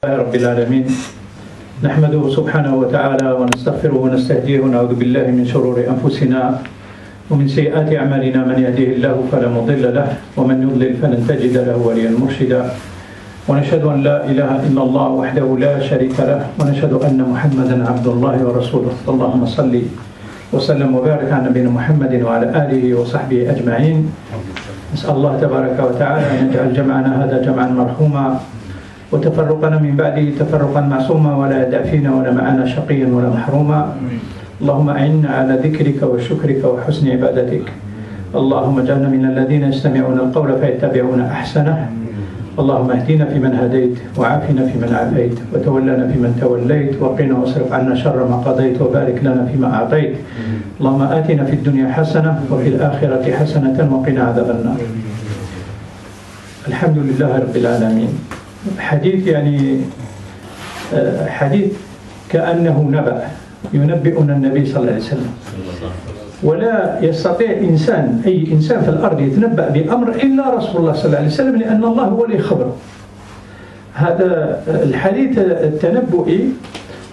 رب العالمين نحمده سبحانه وتعالى ونستغفره ونستهديه ونعوذ بالله من شرور أنفسنا ومن سيئات أعمالنا. من يهديه الله فلا مضل له ومن يضلل فلن تجد له وليا مرشدا. ونشهد أن لا إله إلا الله وحده لا شريك له ونشهد أن محمدا عبد الله ورسوله. اللهم صل وسلم وبارك على نبينا محمد وعلى آله وصحبه أجمعين. نسأل الله تبارك وتعالى أن يجعل جمعنا هذا جمعا مرحوما وتفرقنا من بعده تفرقا معصوما ولا يدع فينا ولا معنا شقيا ولا محروما. اللهم أعنا على ذكرك وشكرك وحسن عبادتك. اللهم اجعلنا من الذين يستمعون القول فيتبعون أحسنه. اللهم اهدنا فيمن هديت وعافنا فيمن عافيت وتولنا فيمن توليت وقنا واصرف عنا شر ما قضيت وبارك لنا فيما أعطيت. اللهم آتنا في الدنيا حسنة وفي الآخرة حسنة وقنا عذاب النار. الحمد لله رب العالمين. حديث حديث كأنه نبأ ينبئنا النبي صلى الله عليه وسلم، ولا يستطيع أي إنسان في الأرض يتنبأ بأمر إلا رسول الله صلى الله عليه وسلم، لأن الله هو اللي يخبره. هذا الحديث التنبؤي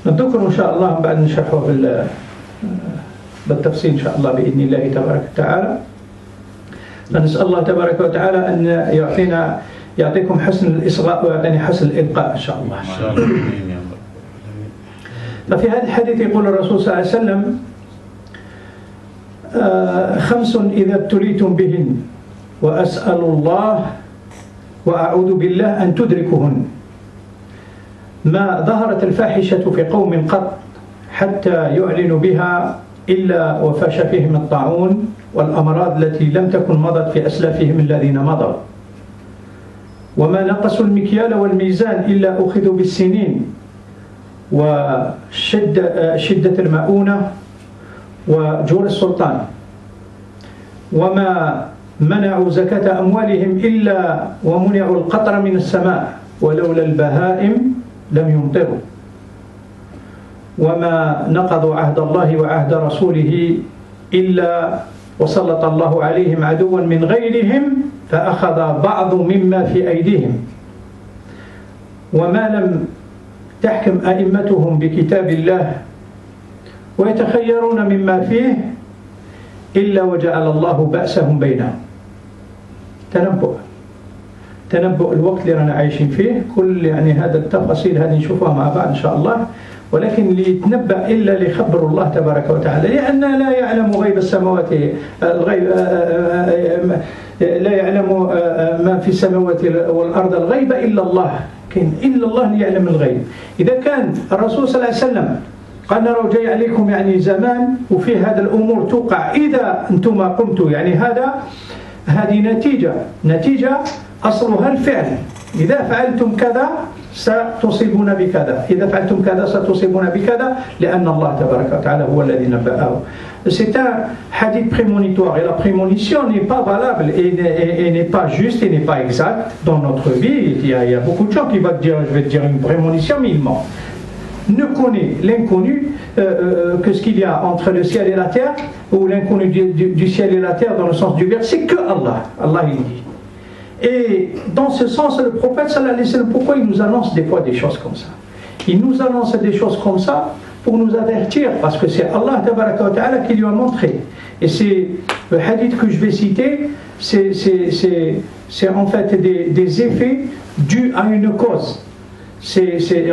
نذكره إن شاء الله بعد نشرحه بالتفصيل إن شاء الله بإذن الله تبارك وتعالى. نسأل الله تبارك وتعالى أن يعطيكم حسن الإصغاء ويعطيني حسن الإلقاء إن شاء الله. ففي هذا الحديث يقول الرسول صلى الله عليه وسلم: 5 إذا ابتليتم بهن وأسأل الله وأعوذ بالله أن تدركهن. ما ظهرت الفاحشة في قوم قط حتى يعلنوا بها إلا وفاش فيهم الطاعون والأمراض التي لم تكن مضت في أسلافهم الذين مضوا. وما نقصوا المكيال والميزان إلا أخذوا بالسنين وشدة المؤونة وجور السلطان. وما منعوا زكاة أموالهم إلا ومنعوا القطر من السماء ولولا البهائم لم يمطروا. وما نقضوا عهد الله وعهد رسوله إلا وسلط الله عليهم عدوا من غيرهم فأخذ بعض مما في أيديهم. وما لم تحكم أئمتهم بكتاب الله ويتخيرون مما فيه إلا وجعل الله بأسهم بينهم. تنبؤ الوقت اللي رانا عايشين فيه، كل هذا التفاصيل هذه نشوفها مع بعض إن شاء الله. ولكن ليتنبأ إلا ليخبر الله تبارك وتعالى، لأن لا يعلم غيب السماوات الغيب، لا يعلم ما في السماوات والأرض الغيب إلا الله، إلا الله يعلم الغيب. إذا كان الرسول صلى الله عليه وسلم قال نرى جاي عليكم زمان وفي هذا الأمور توقع إذا أنتم قمتوا، هذه نتيجة أصلها الفعل. إذا فعلتم كذا ستصيبون بكذا، إذا فعلتم كذا ستصيبون بكذا، لأن الله تبارك وتعالى هو الذي نبأه. C'est un hadith prémonitoire et la prémonition n'est pas valable et n'est pas juste et n'est pas exact dans notre vie. Il y a beaucoup de gens qui vont dire, je vais te dire une prémonition, mais ils mentent. Ne connaît l'inconnu que ce qu'il y a entre le ciel et la terre, ou l'inconnu du ciel et la terre dans le sens du verset, que Allah. Allah il dit. Et dans ce sens, le prophète sallallahu alayhi wa sallam, pourquoi il nous annonce des fois des choses comme ça? Il nous annonce des choses comme ça pour nous avertir, parce que c'est Allah tabaraka wa ta'ala qui lui a montré. Et c'est le hadith que je vais citer, c'est en fait des effets dus à une cause.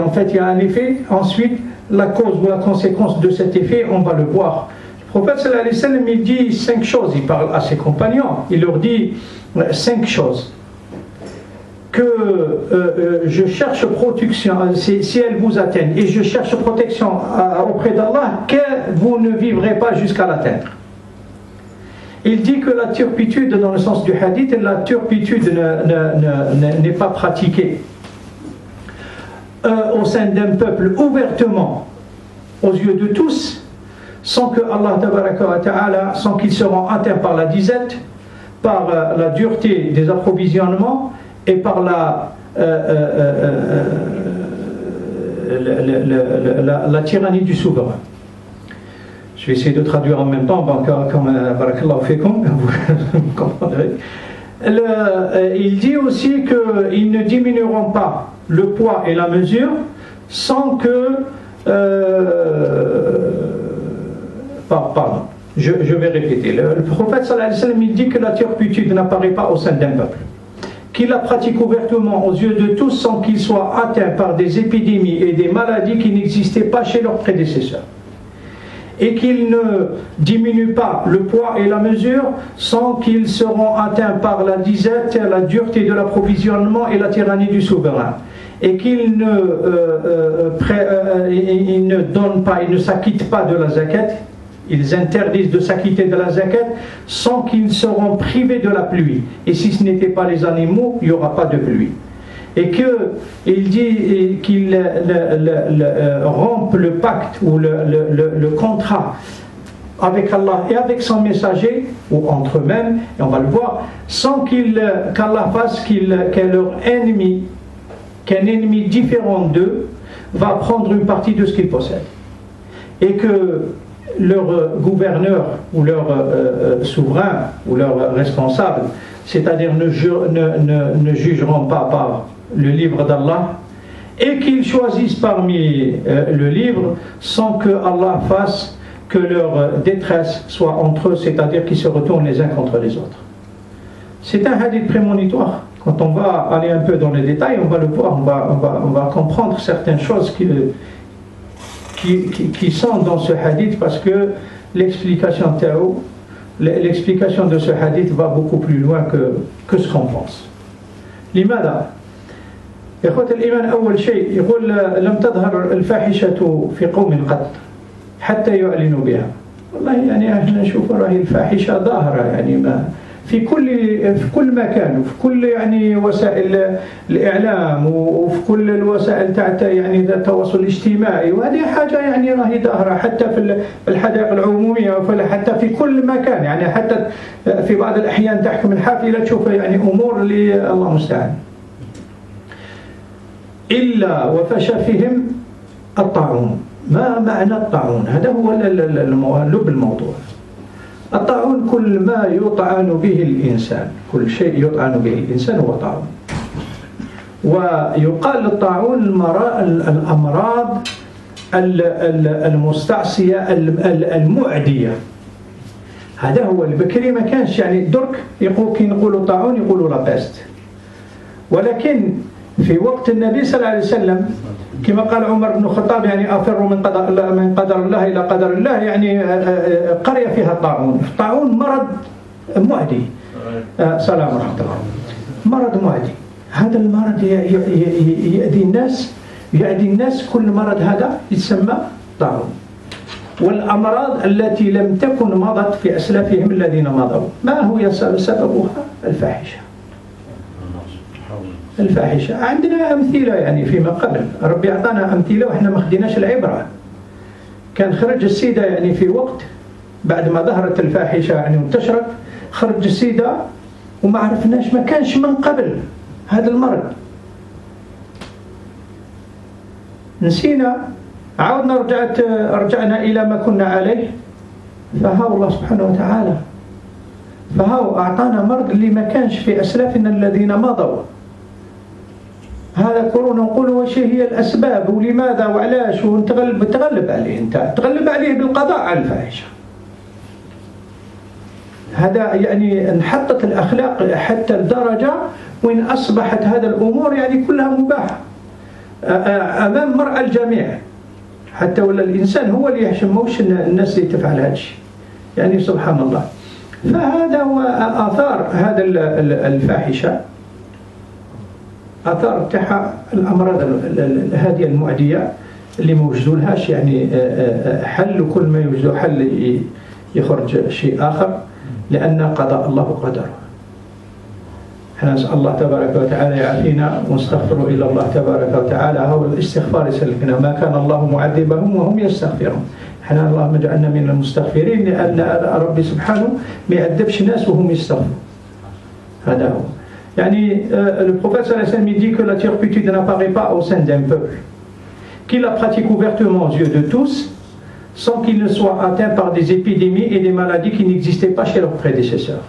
En fait, il y a un effet, ensuite la cause ou la conséquence de cet effet, on va le voir. Le prophète sallallahu alayhi wa sallam, il dit 5 choses, il parle à ses compagnons, il leur dit 5 choses que je cherche protection si elles vous atteignent, et je cherche protection auprès d'Allah que vous ne vivrez pas jusqu'à l'atteindre. Il dit que la turpitude, dans le sens du hadith, la turpitude n'est pas pratiquée au sein d'un peuple ouvertement aux yeux de tous, sans que Allah tabaraka wa ta'ala, sans qu'ils seront atteints par la disette, par la dureté des approvisionnements et par la tyrannie du souverain. Je vais essayer de traduire en même temps, comme barakallahu fikum, vous comprendrez. Il dit aussi qu'ils ne diminueront pas le poids et la mesure sans que... pardon, je vais répéter. Le prophète sallallahu alayhi wa sallam, il dit que la turpitude n'apparaît pas au sein d'un peuple, qu'il la pratique ouvertement aux yeux de tous sans qu'il soit atteint par des épidémies et des maladies qui n'existaient pas chez leurs prédécesseurs, et qu'il ne diminue pas le poids et la mesure sans qu'ils seront atteints par la disette, la dureté de l'approvisionnement et la tyrannie du souverain, et qu'ils ne donnent pas, ils ne s'acquittent pas de la zakat, ils interdisent de s'acquitter de la zakat sans qu'ils seront privés de la pluie, et si ce n'était pas les animaux, il n'y aura pas de pluie. Et qu'il dit qu'il rompe le pacte ou le contrat avec Allah et avec son messager, ou entre eux-mêmes, et on va le voir, sans qu'Allah fasse qu'un ennemi différent d'eux va prendre une partie de ce qu'ils possèdent. Et que leur gouverneur ou leur souverain ou leur responsable, c'est-à-dire ne jugeront pas par le livre d'Allah, et qu'ils choisissent parmi le livre sans que Allah fasse que leur détresse soit entre eux, c'est-à-dire qu'ils se retournent les uns contre les autres. C'est un hadith prémonitoire. Quand on va aller un peu dans les détails, on va le voir, on va comprendre certaines choses qui sont dans ce hadith, parce que l'explication de ce hadith va beaucoup plus loin que ce qu'on pense. لماذا؟ إخوة الإيمان، أول شيء يقول لم تظهر الفاحشة في قوم قط حتى يعلنوا بها. والله يعني احنا نشوف راهي الفاحشة ظاهرة، يعني ما في كل مكان، وفي كل يعني وسائل الإعلام، وفي كل الوسائل تاع يعني التواصل الاجتماعي، وهذه حاجة يعني راهي ظاهرة حتى في الحدائق العمومية، حتى في كل مكان، يعني حتى في بعض الأحيان تحكم الحافلة تشوف يعني أمور اللي الله المستعان. إلا وفشى فيهم الطاعون. ما معنى الطاعون؟ هذا هو لب الموضوع. الطاعون كل ما يطعن به الإنسان، كل شيء يطعن به الإنسان هو طاعون. ويقال للطاعون الأمراض المستعصية المعدية. هذا هو البكري ما كانش يعني درك كي نقولوا طاعون يقولوا لابست. ولكن في وقت النبي صلى الله عليه وسلم كما قال عمر بن الخطاب يعني أفر من قدر الله إلى قدر الله، يعني قرية فيها طاعون. الطاعون مرض معدي. سلام ورحمة الله. مرض معدي. هذا المرض يؤذي الناس. كل مرض هذا يسمى طاعون. والأمراض التي لم تكن مضت في أسلافهم الذين مضوا، ما هو سببها؟ الفاحشة. الفاحشة. عندنا أمثلة يعني فيما قبل، ربي أعطانا أمثلة وإحنا ما خديناش العبرة. كان خرج السيدة يعني في وقت بعد ما ظهرت الفاحشة يعني وانتشرت، خرج السيدة وما عرفناش، ما كانش من قبل هذا المرض. نسينا، عاودنا رجعنا إلى ما كنا عليه، فهو الله سبحانه وتعالى فهو أعطانا مرض اللي ما كانش في أسلافنا الذين مضوا. هذا كورونا نقول وش هي الأسباب ولماذا وعلاش، وتغلب عليه، أنت تغلب عليه بالقضاء على الفاحشة. هذا يعني انحطت الأخلاق حتى الدرجة وإن أصبحت هذا الأمور يعني كلها مباحة أمام مرأى الجميع، حتى ولا الإنسان هو اللي يحشم، موش الناس اللي تفعل هذا الشيء، يعني سبحان الله. فهذا هو آثار هذا الفاحشة، آثار تاع الأمراض هذه المعدية اللي ما وجدولهاش يعني حل، وكل ما يوجدوا حل يخرج شيء آخر، لأن قضاء الله قدره. احنا نسأل الله تبارك وتعالى يعافينا ونستغفر إلى الله تبارك وتعالى. هو الاستغفار يسلكنا، ما كان الله معذبهم وهم يستغفرون. احنا اللهم اجعلنا من المستغفرين، لأن ربي سبحانه ما يعذبش ناس وهم يستغفرون. هذا هو. يعني le prophète sallallahu alayhi wa sallam dit que la turpitude n'apparaît pas au sein d'un peuple, qu'il la pratique ouvertement aux yeux de tous, sans qu'il ne soit atteint par des épidémies et des maladies qui n'existaient pas chez leurs prédécesseurs.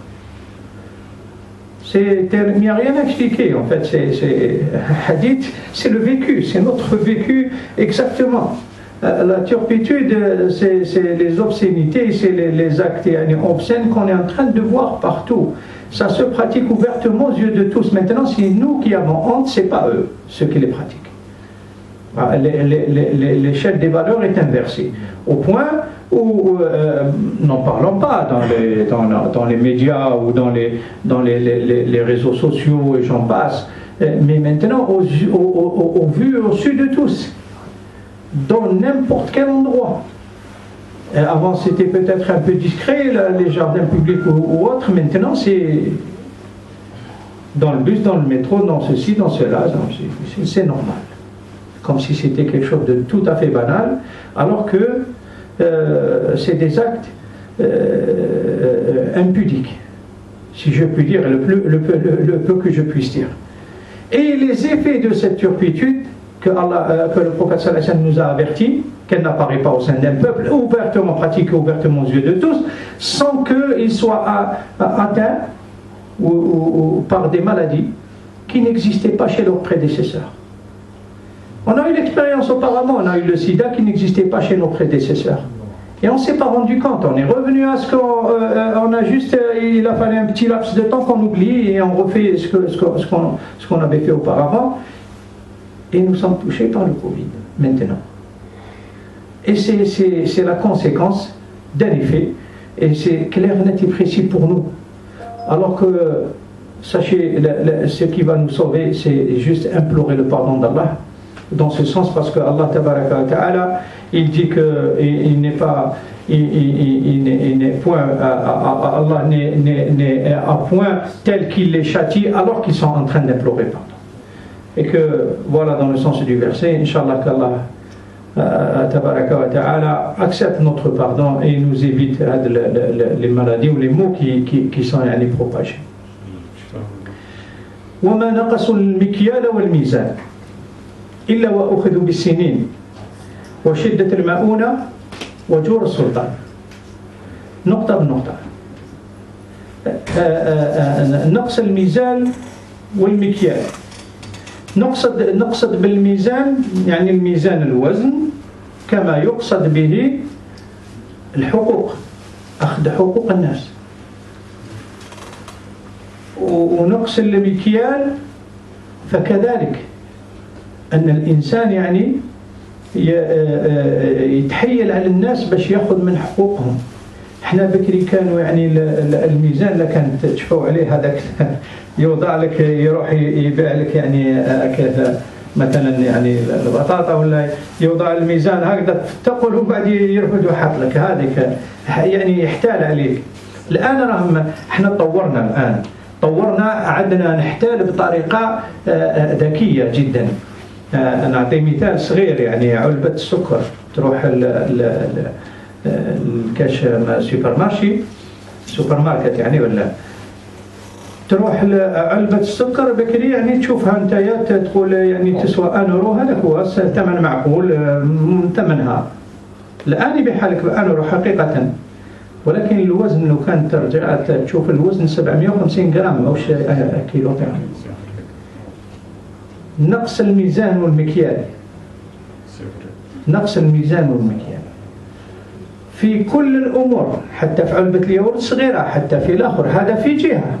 il n'y a rien à expliquer en fait. C'est hadith, c'est le vécu, c'est notre vécu exactement. La turpitude, c'est les obscénités, c'est les actes obscènes qu'on est en train de voir partout. Ça se pratique ouvertement aux yeux de tous. Maintenant, c'est nous qui avons honte, c'est pas eux, ceux qui les pratiquent. L'échelle des valeurs est inversée. Au point où, n'en parlons pas dans les médias ou dans les réseaux sociaux et j'en passe, mais maintenant au vu, au su de tous, dans n'importe quel endroit. Avant c'était peut-être un peu discret, là, les jardins publics ou autres, maintenant c'est dans le bus, dans le métro, dans ceci, dans cela, c'est normal. Comme si c'était quelque chose de tout à fait banal, alors que c'est des actes impudiques, si je puis dire, le peu que je puisse dire. Et les effets de cette turpitude que le prophète sallallahu alayhi wa sallam nous a avertis, qu'elle n'apparaît pas au sein d'un peuple, ouvertement pratiquée, ouvertement aux yeux de tous, sans qu'ils soient atteints ou par des maladies qui n'existaient pas chez leurs prédécesseurs. On a eu l'expérience auparavant, on a eu le sida qui n'existait pas chez nos prédécesseurs. Et on ne s'est pas rendu compte, on est revenu à ce qu'on a juste, il a fallu un petit laps de temps qu'on oublie et on refait ce qu'on avait fait auparavant. Et nous sommes touchés par le Covid, maintenant. Et c'est la conséquence d'un effet, et c'est clair, net et précis pour nous. Alors que, sachez, ce qui va nous sauver, c'est juste implorer le pardon d'Allah. Dans ce sens, parce que Allah tabaraka wa ta'ala, il dit qu'il n'est pas, il n'est point, Allah n'est à point tel qu'il les châtie alors qu'ils sont en train d'implorer pardon. Et que voilà dans le sens du verset, Inch'Allah qu'Allah tabaraka wa ta'ala accepte notre pardon et nous évite les maladies ou les maux qui sont propagés. وما نقص المكيال والميزان إلا وأخذوا بالسنين وشدة المؤونة وجور السلطان. نقطة بنقطة. نقص الميزان والمكيال. نقصد بالميزان يعني الميزان الوزن كما يقصد به الحقوق، أخذ حقوق الناس. ونقص المكيال فكذلك أن الإنسان يعني يتحيل على الناس باش يأخذ من حقوقهم. احنا بكري كانوا يعني الميزان اللي كانت تشفوا عليه هذاك يوضع لك يروح يبيع لك يعني كذا مثلا يعني البطاطا ولا يوضع الميزان هكذا تقول وبعد يرفد ويحط لك هذيك يعني يحتال عليك. الآن راهم احنا طورنا عندنا نحتال بطريقة ذكية جدا. نعطي مثال صغير يعني علبة السكر تروح الكاش سوبر ماركت يعني ولا تروح علبة السكر بكري يعني تشوفها انت تقول يعني تسوى 1 يورو هذاك هو ثمن معقول ثمنها. الآن يبيعها لك ب1 يورو حقيقة، ولكن الوزن لو كان ترجع تشوف الوزن 750 جرام ماهوش كيلو طعام. نقص الميزان والمكيال، نقص الميزان والمكيال في كل الأمور، حتى في علبة الياغورت صغيرة، حتى في الآخر. هذا في جهة،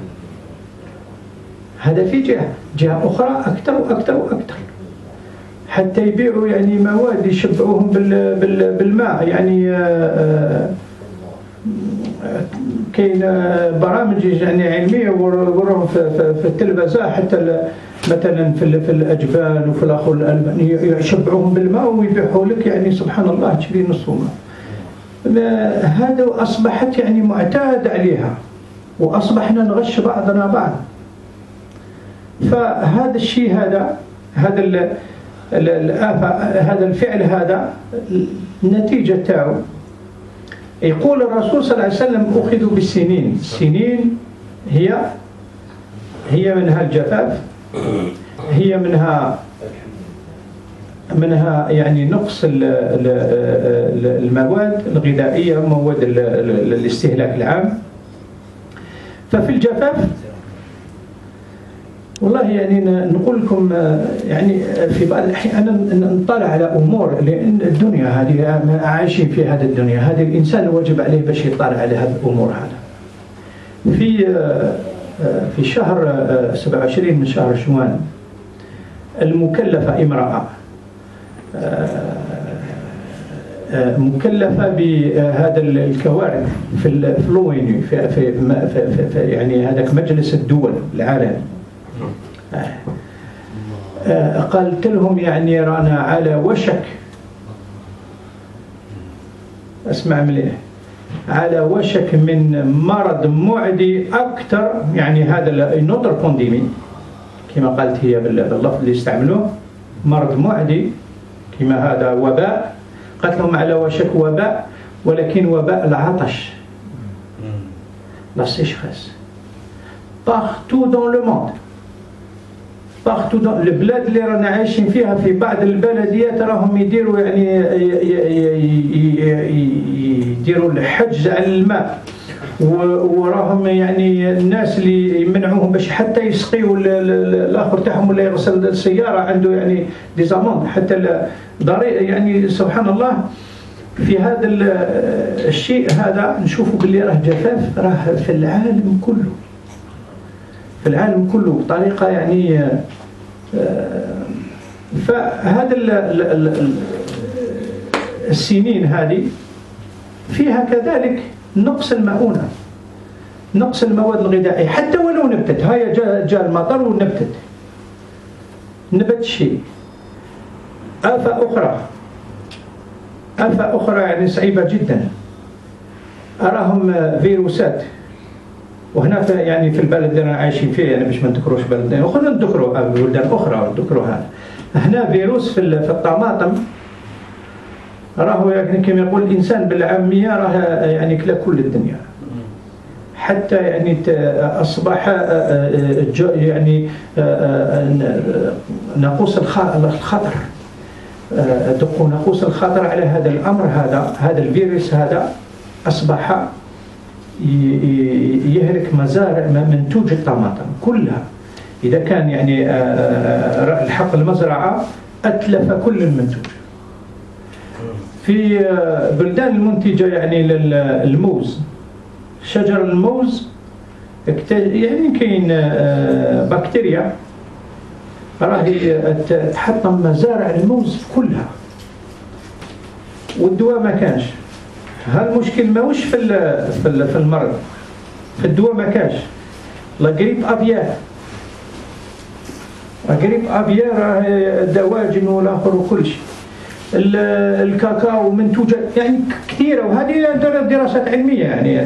هذا في جهة أخرى أكثر وأكثر وأكثر، حتى يبيعوا يعني مواد يشبعوهم بالماء. يعني كاين برامج يعني علمية وراهم في التلفزة حتى مثلا في الأجبان وفي الآخر الألبان يشبعوهم بالماء ويبيعوا لك يعني سبحان الله تشري نصف ماء. هذا أصبحت يعني معتاد عليها وأصبحنا نغش بعضنا بعض. فهذا الشيء هذا الفعل هذا النتيجة تاعو يقول الرسول صلى الله عليه وسلم أخذوا بالسنين. السنين هي منها الجفاف، هي منها يعني نقص المواد الغذائية، مواد الاستهلاك العام. ففي الجفاف والله يعني نقول لكم يعني في بعض الأحيان أنا نطلع على أمور، لأن الدنيا هذه عايشين في هذه الدنيا هذه، الإنسان واجب عليه باش يطلع على هذه الأمور. هذا في شهر 27 من شهر شوان المكلفة امرأة مكلفة بهذا الكوارث في الأونيو في يعني هذاك مجلس الدول العالمي. قالت لهم يعني رانا على وشك، اسمع مليح، على وشك من مرض معدي أكثر، يعني هذا نوتر بانديمي كما قالت هي باللفظ اللي استعملوه، مرض معدي كما هذا وباء. قالت لهم على وشك وباء، ولكن وباء العطش، لا سيشخيس partout dans le monde، partout dans البلاد اللي رانا عايشين فيها. في بعض البلديات راهم يديروا يعني يديروا الحجز على الماء، وراهم يعني الناس اللي يمنعوهم باش حتى يسقيوا الاخر تاعهم ولا يغسل السياره عنده يعني ديزاموند حتى يعني سبحان الله. في هذا الشيء هذا نشوفوا باللي راه جفاف راه في العالم كله، في العالم كله بطريقه يعني. فهذا السنين هذه فيها كذلك نقص المؤونة، نقص المواد الغذائية، حتى ولو نبتت. هاي جاء المطر ونبتت، نبت شيء. آفة أخرى يعني صعيبة جدا، أراهم فيروسات. وهنا يعني في البلد اللي أنا عايشين فيه، يعني باش ما نذكروش بلدين أخرى، نذكروا بلدان أخرى، نذكروا هذا. هنا فيروس في الطماطم، راهو يعني كما يقول الإنسان بالعامية راه يعني كلا كل الدنيا، حتى يعني أصبح يعني نقص الخطر، دقوا نقص الخطر على هذا الأمر. هذا الفيروس هذا أصبح يهلك مزارع منتوج الطماطم كلها. إذا كان يعني الحق المزرعة أتلف كل المنتوج. في بلدان المنتجة يعني للموز، شجر الموز يعني كاين بكتيريا راهي تحطم مزارع الموز كلها، والدواء ما كانش. هالمشكل ماهوش في المرض، في الدواء ما كانش. لا غريب افيار، غريب افيار دواجن والاخر وكل شيء. الكاكاو منتوجات يعني كثيره، وهذه دراسات علميه يعني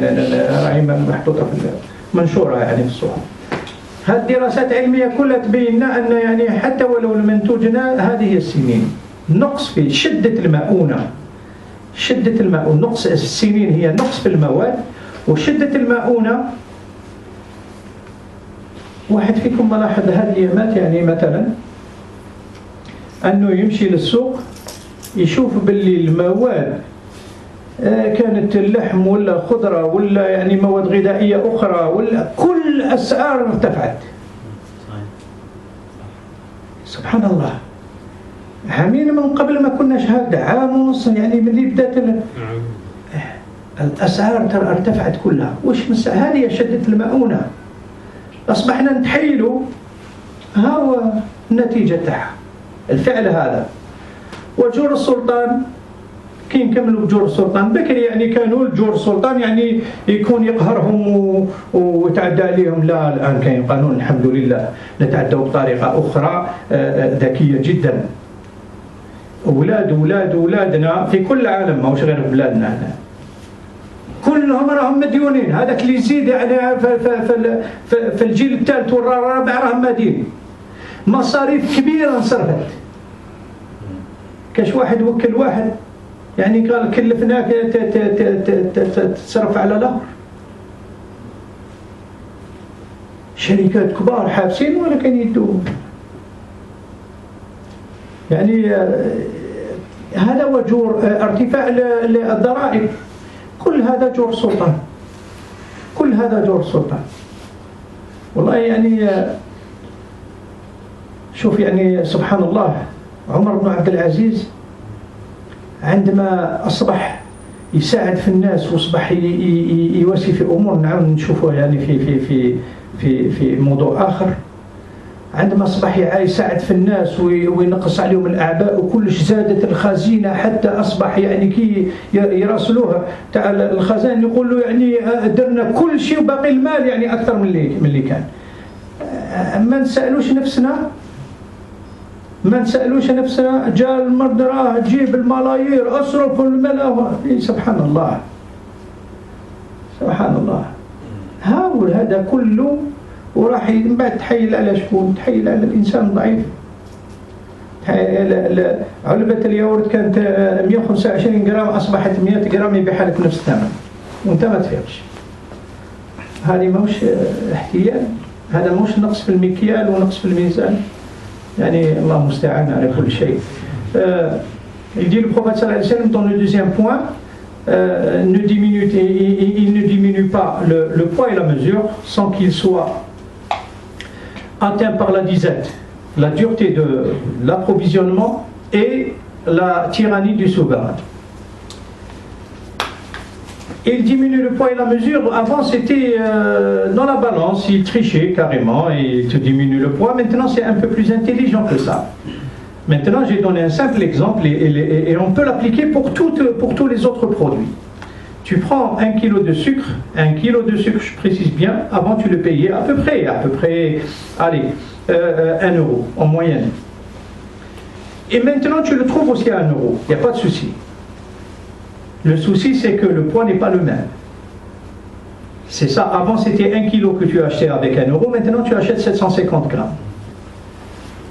راهي محطوطه في منشوره يعني في الصحف. هذه الدراسات العلميه كلها تبين لنا ان يعني حتى ولو المنتوجنا هذه السنين نقص في شده المؤونه. شده المؤونه، نقص السنين هي نقص في المواد وشده المؤونه. واحد فيكم ملاحظ هذه الايامات يعني مثلا انه يمشي للسوق يشوف باللي المواد كانت اللحم ولا خضرة ولا يعني مواد غذائية أخرى ولا كل أسعار ارتفعت. سبحان الله. عامين من قبل ما كناش هكذا، عام ونص يعني ملي بدات الأسعار ارتفعت كلها. وش هذه شدة المؤونة. أصبحنا نتحيلوا هو النتيجة تاعها الفعل هذا. وجور السلطان كي نكملوا بجور السلطان بكري يعني كانوا الجور السلطان يعني يكون يقهرهم ويتعدى عليهم. لا، الآن كاين قانون الحمد لله نتعدوا بطريقة أخرى ذكية جدا. أولادنا في كل العالم، ماهوش غير في بلادنا هنا، كلهم راهم مديونين. هذاك اللي يزيد يعني في الجيل الثالث والرابع راهم مدين، مصاريف كبيرة انصرفت. كاش واحد وكل واحد يعني قال كلفناك تصرف على الأمر. شركات كبار حابسين ولا كان يدوا يعني. هذا وجور ارتفاع الضرائب، كل هذا جور سلطان، كل هذا جور سلطان. والله يعني شوف يعني سبحان الله عمر بن عبد العزيز عندما أصبح يساعد في الناس وأصبح يواسي في أمور نعاود نشوفها يعني في موضوع آخر. عندما أصبح يساعد في الناس وينقص عليهم الأعباء وكلش زادت الخزينة حتى أصبح يعني كي يراسلوها تاع الخزائن يقول له يعني درنا كل شيء وباقي المال يعني أكثر من اللي كان. ما نسألوش نفسنا جاء المرض راه تجيب الملايير أصرف المال. سبحان الله هذا كله وراح من بعد تحيل على شكون؟ تحيل على الإنسان الضعيف. علبة الياورت كانت 125 جرام أصبحت 100 جرام يبيعها لك نفس الثمن وأنت ما تفيقش. هذه موش احتيال، هذا موش نقص في المكيال ونقص في الميزان. يعني الله المستعان على كل شيء. Il dit le prophète sallallahu alayhi wa sallam dans le deuxième point, il ne diminue pas le poids et la mesure sans qu'il soit atteint par la disette, la dureté de l'approvisionnement et la tyrannie du souverain. Il diminue le poids et la mesure. Avant c'était dans la balance, il trichait carrément et il te diminue le poids. Maintenant c'est un peu plus intelligent que ça. Maintenant j'ai donné un simple exemple et on peut l'appliquer pour tous les autres produits. Tu prends 1 kg de sucre, je précise bien, avant tu le payais à peu près, allez, 1 euro en moyenne. Et maintenant tu le trouves aussi à 1 euro, il n'y a pas de souci. Le souci c'est que le poids n'est pas le même. C'est ça, avant c'était 1 kg que tu achetais avec 1 euro, maintenant tu achètes 750 grammes.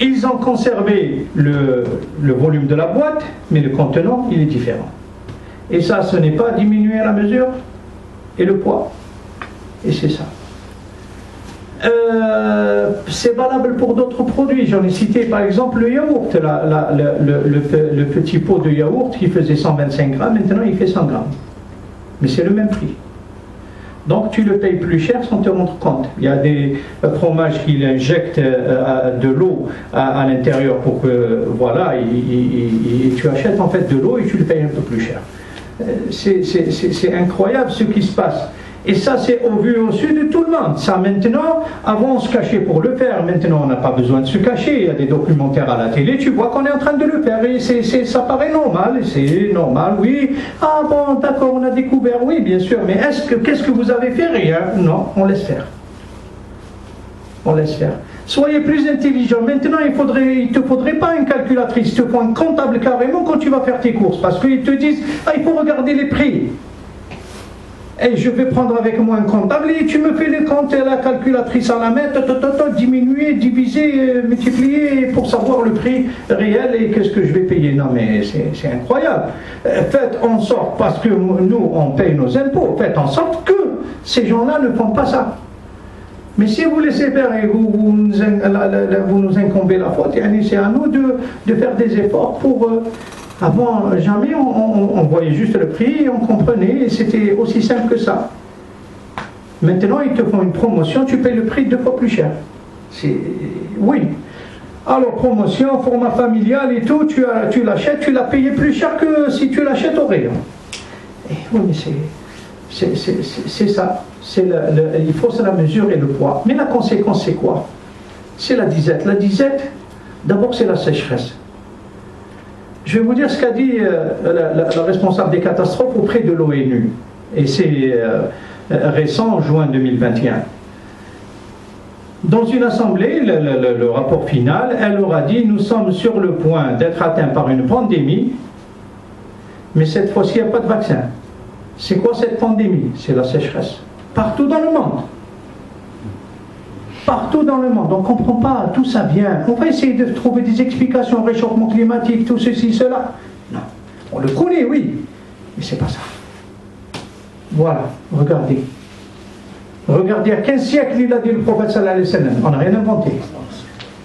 Ils ont conservé le volume de la boîte, mais le contenant il est différent. Et ça, ce n'est pas diminuer la mesure et le poids. Et c'est ça. C'est valable pour d'autres produits. J'en ai cité par exemple le yaourt. Le petit pot de yaourt qui faisait 125 grammes, maintenant il fait 100 grammes. Mais c'est le même prix. Donc tu le payes plus cher sans te rendre compte. Il y a des fromages qui injectent de l'eau à l'intérieur pour que, voilà, tu achètes en fait de l'eau et tu le payes un peu plus cher. C'est incroyable ce qui se passe. Et ça c'est au vu au su de tout le monde. Ça maintenant, avant on se cachait pour le faire, maintenant on n'a pas besoin de se cacher. Il y a des documentaires à la télé, tu vois qu'on est en train de le faire. Et ça paraît normal, c'est normal, oui. Ah bon, d'accord, on a découvert, oui bien sûr. Mais qu'est-ce que vous avez fait? Rien. Non, on laisse faire. On laisse faire. Soyez plus intelligent. Maintenant, il ne te faudrait pas une calculatrice, il te faut un comptable carrément quand tu vas faire tes courses. Parce qu'ils te disent, il faut regarder les prix. Et je vais prendre avec moi un comptable et tu me fais les comptes et la calculatrice à la main, diminuer, diviser, multiplier pour savoir le prix réel et qu'est-ce que je vais payer. Non mais c'est incroyable. Faites en sorte, parce que nous on paye nos impôts, faites en sorte que ces gens-là ne font pas ça. Mais si vous laissez faire et vous nous incombez la faute, c'est à nous de faire des efforts pour... Avant, jamais on voyait juste le prix, on comprenait, et c'était aussi simple que ça. Maintenant, ils te font une promotion, tu payes le prix 2 fois plus cher. Oui. Alors, promotion, format familial et tout, tu l'achètes, tu l'as payé plus cher que si tu l'achètes au rayon. Oui, mais c'est ça. Il faut la mesure et le poids. Mais la conséquence, c'est quoi? C'est la disette. La disette, d'abord, c'est la sécheresse. Je vais vous dire ce qu'a dit la responsable des catastrophes auprès de l'ONU. Et c'est récent, en juin 2021. Dans une assemblée, le rapport final, elle aura dit « Nous sommes sur le point d'être atteints par une pandémie, mais cette fois-ci, il n'y a pas de vaccin. » C'est quoi cette pandémie? C'est la sécheresse. Partout dans le monde. Partout dans le monde, on ne comprend pas, tout ça vient. On va essayer de trouver des explications, réchauffement climatique, tout ceci, cela. Non, on le connaît, oui, mais c'est pas ça. Voilà, regardez. Regardez, il y a 15 siècles, il a dit le prophète sallallahu alayhi wa sallam, on n'a rien inventé.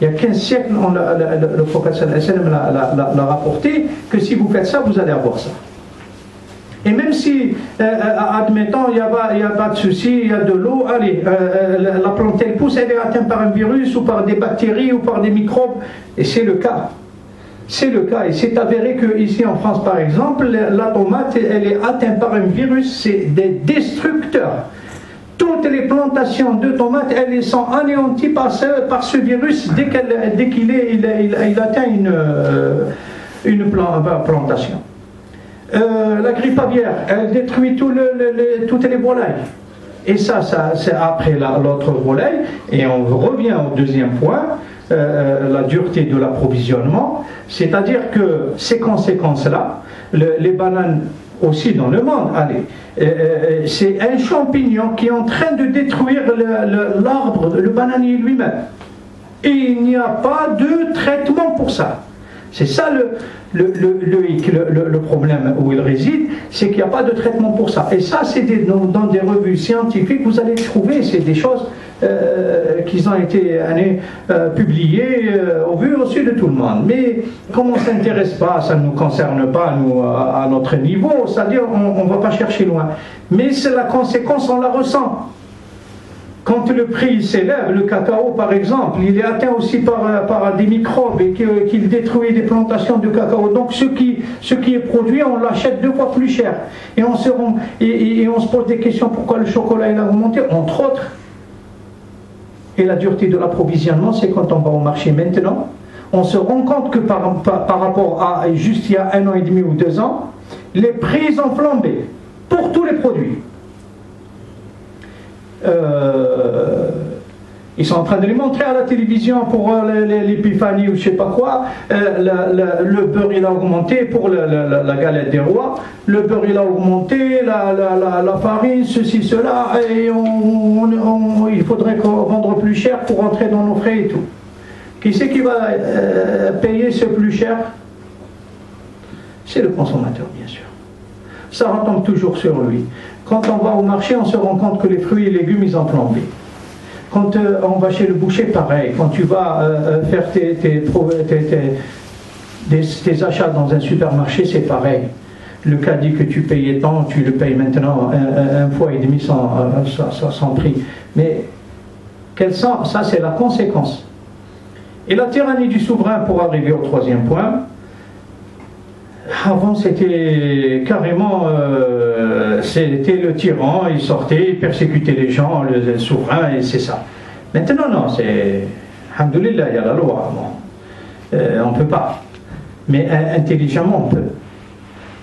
Il y a 15 siècles, le prophète sallallahu alayhi wa sallam l'a rapporté, que si vous faites ça, vous allez avoir ça. Et même si, admettons, il n'y a pas de souci, il y a de l'eau, allez, la plante elle pousse, elle est atteinte par un virus ou par des bactéries ou par des microbes, et c'est le cas. C'est le cas, et c'est avéré qu'ici en France par exemple, la tomate elle est atteinte par un virus, c'est des destructeurs. Toutes les plantations de tomates, elles sont anéanties par ce virus dès qu'il atteint une plantation. La grippe aviaire, elle détruit toutes les volailles. Et ça c'est après l'autre volaille, et on revient au deuxième point, la dureté de l'approvisionnement, c'est-à-dire que ces conséquences-là, les bananes aussi dans le monde, allez, c'est un champignon qui est en train de détruire l'arbre, le bananier lui-même. Et il n'y a pas de traitement pour ça. C'est ça le problème où il réside, c'est qu'il n'y a pas de traitement pour ça. Et ça, c'est dans des revues scientifiques, vous allez trouver, c'est des choses qui ont été publiées au vu aussi de tout le monde. Mais comme on ne s'intéresse pas, ça ne nous concerne pas, nous, à notre niveau, c'est-à-dire on ne va pas chercher loin. Mais c'est la conséquence, on la ressent. Quand le prix s'élève, le cacao par exemple, il est atteint aussi par des microbes et qu'il détruit des plantations de cacao. Donc ce qui est produit, on l'achète 2 fois plus cher. Et on se pose des questions, pourquoi le chocolat il a augmenté, entre autres. Et la dureté de l'approvisionnement, c'est quand on va au marché maintenant, on se rend compte que par rapport à juste il y a 1 an et demi ou 2 ans, les prix ont flambé pour tous les produits. Ils sont en train de les montrer à la télévision pour l'épiphanie ou je sais pas quoi. Le beurre il a augmenté pour la galette des rois. Le beurre il a augmenté, la farine, ceci, cela, et il faudrait vendre plus cher pour rentrer dans nos frais et tout. Qui c'est qui va payer ce plus cher? C'est le consommateur, bien sûr. Ça retombe toujours sur lui. Quand on va au marché, on se rend compte que les fruits et légumes, ils ont flambé. Quand on va chez le boucher, pareil. Quand tu vas faire tes achats dans un supermarché, c'est pareil. Le caddie que tu payais tant, tu le payes maintenant 1 fois et demi sans prix. Mais ça, c'est la conséquence. Et la tyrannie du souverain, pour arriver au 3e point, avant c'était carrément c'était le tyran, il sortait, il persécutait les gens, le souverain, et c'est ça. Maintenant non, c'est alhamdoulilah, il y a la loi, bon. On ne peut pas, mais intelligemment on peut,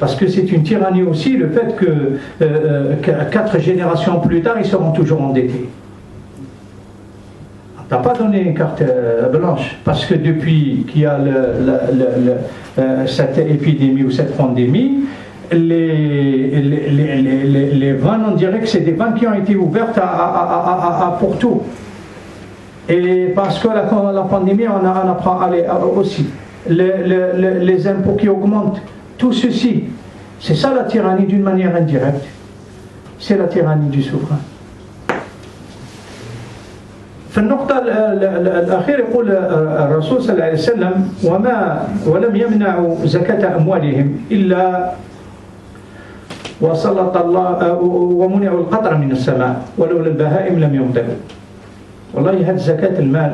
parce que c'est une tyrannie aussi le fait que 4 générations plus tard ils seront toujours endettés. On n'a pas donné une carte blanche, parce que depuis qu'il y a cette épidémie ou cette pandémie, les vannes, on dirait que c'est des vannes qui ont été ouvertes pour tout. Et parce que la pandémie, on apprend aussi. Les impôts qui augmentent, tout ceci, c'est ça la tyrannie d'une manière indirecte. C'est la tyrannie du souverain. في النقطة الأخيرة يقول الرسول صلى الله عليه وسلم ولم يمنعوا زكاة أموالهم إلا وسلط الله ومنعوا القطر من السماء ولولا البهائم لم يمطروا. والله هذه زكاة المال.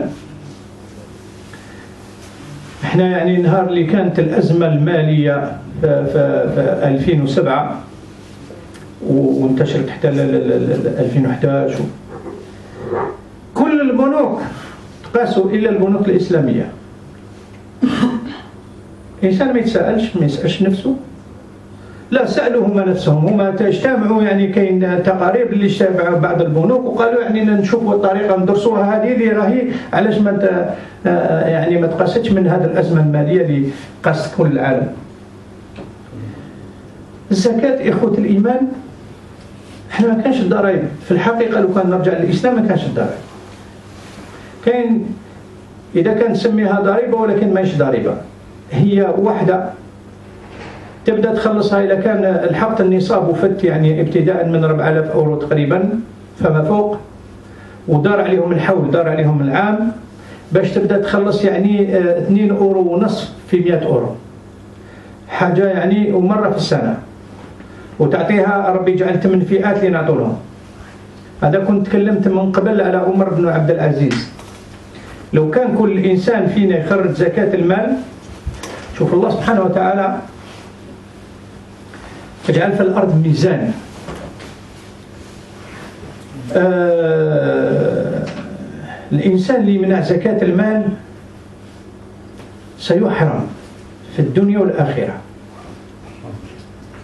احنا يعني نهار اللي كانت الأزمة المالية في 2007 وانتشرت حتى 2011 كل البنوك تقاسوا إلا البنوك الإسلامية. إنسان ما يسألش نفسه. لا سألوا هما نفسهم، هما اجتمعوا يعني كاين تقارير اللي اجتمعوا بعض البنوك وقالوا يعني نشوفوا الطريقة ندرسوها هذه اللي راهي علاش ما تقاستش من هذه الأزمة المالية اللي قاست كل العالم. الزكاة إخوة الإيمان احنا ما كانش الضرائب في الحقيقة. لو كان نرجع للإسلام ما كانش الضرائب. كاين إذا كان نسميها ضريبة ولكن ماهيش ضريبة، هي وحدة تبدأ تخلصها إذا كان الحق النصاب وفت يعني ابتداء من 4000 أورو تقريبا فما فوق، ودار عليهم الحول دار عليهم العام باش تبدأ تخلص يعني 2 أورو ونصف في 100 أورو، حاجة يعني ومرة في السنة. وتعطيها ربي يجعل 8 فئات اللي نعطوا لهم. هذا كنت تكلمت من قبل على عمر بن عبد العزيز. لو كان كل إنسان فينا يخرج زكاة المال، شوف الله سبحانه وتعالى يجعل في الأرض ميزان. الإنسان اللي يمنع زكاة المال سيحرم في الدنيا والآخرة.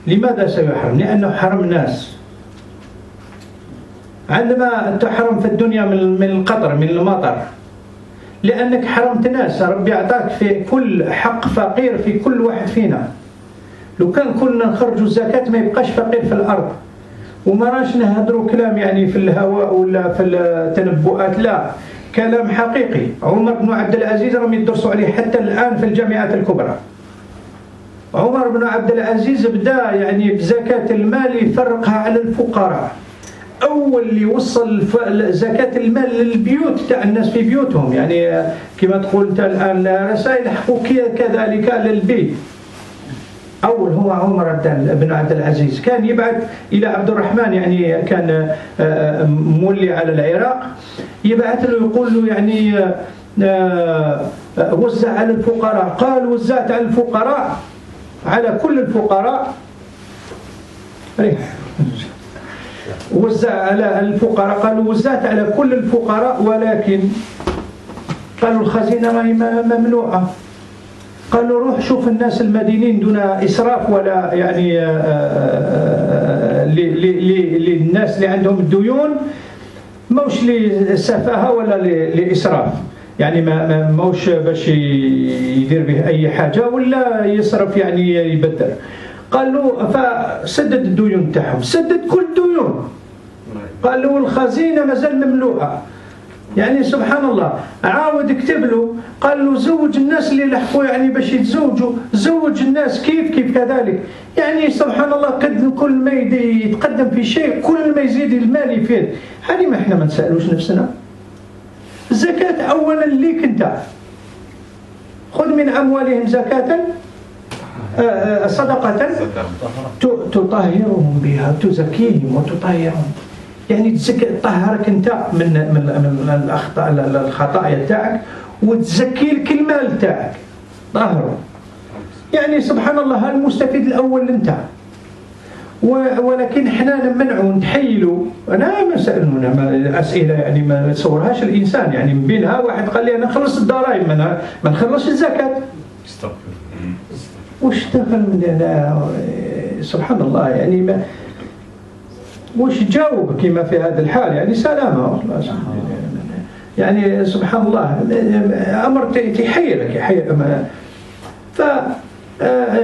لماذا سيحرم؟ لأنه حرم الناس. عندما تحرم في الدنيا من القطر، من المطر، لأنك حرمت ناس. ربي أعطاك في كل حق فقير في كل واحد فينا. لو كان كنا نخرجوا الزكاة ما يبقاش فقير في الأرض. وما راش نهدروا كلام يعني في الهواء ولا في التنبؤات، لا، كلام حقيقي. عمر بن عبد العزيز راهم يدرسوا عليه حتى الآن في الجامعات الكبرى. عمر بن عبد العزيز بدأ يعني بزكاة المال يفرقها على الفقراء. أول اللي وصل زكاة المال للبيوت تاع الناس في بيوتهم، يعني كما تقول أنت الآن رسائل حقوقية كذلك للبيت. أول هو عمر بن عبد العزيز، كان يبعث إلى عبد الرحمن، يعني كان مولي على العراق، يبعث له يقول له يعني وزع على الفقراء. قال وزعت على الفقراء، على كل الفقراء، وزع على الفقراء. قالوا وزعت على كل الفقراء، ولكن قالوا الخزينة ممنوعة. قالوا روح شوف الناس المدينين دون إسراف ولا يعني للناس اللي عندهم الديون، موش لسفاهة ولا لإسراف، يعني موش باش يدير به أي حاجة ولا يصرف يعني يبدر. قالوا فسدد الديون تاعهم، سدد كل الديون. قالوا الخزينة مازال مملوءة. يعني سبحان الله، عاود كتب له قال له زوج الناس اللي لحقوا يعني باش يتزوجوا، زوج الناس كيف كذلك. يعني سبحان الله، قد كل ما يتقدم في شيء كل ما يزيد المال يفيد. هذه ما احنا ما نسألوش نفسنا. الزكاة أولا ليك أنت، خذ من أموالهم زكاة صدقة تطهرهم بها، تزكيهم وتطهرهم. يعني تطهرك أنت من الخطايا تاعك، وتزكي لك المال تاعك، طهره. يعني سبحان الله، المستفيد الأول أنت. ولكن احنا نمنعوا نتحيلوا. أنا ما سألنا أسئلة يعني ما نتصورهاش الإنسان، يعني من بينها واحد قال لي أنا نخلص الضرائب ما نخلصش الزكاة. وش دخل من سبحان الله، يعني ما وش تجاوب كما في هذا الحال؟ يعني سلامة وخلاص. يعني سبحان الله، أمر يحيرك